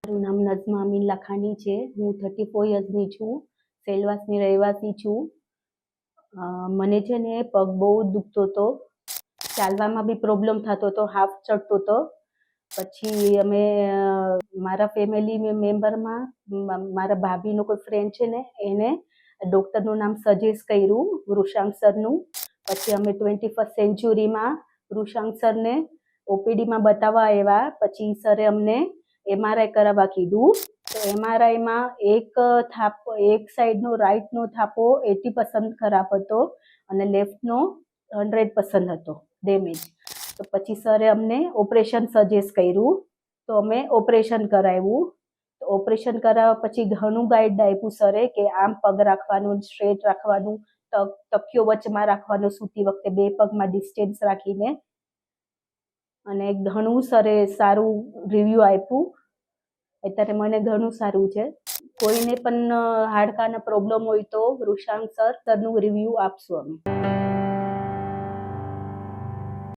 મારું નામ નઝમા અમીન લાખાણી છે. હું 34 યર્સની છું. સેલવાસની રહેવાસી છું. મને છે ને પગ બહુ દુખતો હતો, ચાલવામાં બી પ્રોબ્લેમ થતો હતો, હાફ ચડતો હતો. પછી અમે મારા ફેમિલી મેમ્બરમાં મારા ભાભીનો કોઈ ફ્રેન્ડ છે ને એને ડૉક્ટરનું નામ સજેસ્ટ કર્યું, વૃષાંક સરનું. પછી અમે 21st સેન્ચુરીમાં વૃષાંક સરને ઓપીડીમાં બતાવવા આવ્યા. પછી સરે અમને MRI કરાવવા કીધું. તો MRIમાં એક સાઈડનો રાઈટનો થાપો 80% ખરાબ હતો અને લેફ્ટનો 100% હતો ડેમેજ. તો પછી સરે અમને ઓપરેશન સજેસ્ટ કર્યું. તો અમે ઓપરેશન કરાવ્યું. તો ઓપરેશન કરાવ્યા પછી ઘણું ગાઈડ આપ્યું સરે કે આમ પગ રાખવાનું, સ્ટ્રેટ રાખવાનું, તકિયો વચમાં રાખવાનો સૂતી વખતે, બે પગમાં ડિસ્ટન્સ રાખીને. અને ઘણું સરે સારું રિવ્યૂ આપ્યું. અત્યારે મને ઘણું સારું છે. કોઈને પણ હાડકાના પ્રોબ્લેમ હોય તો વૃષાંક સરનું રિવ્યૂ આપશું અમે.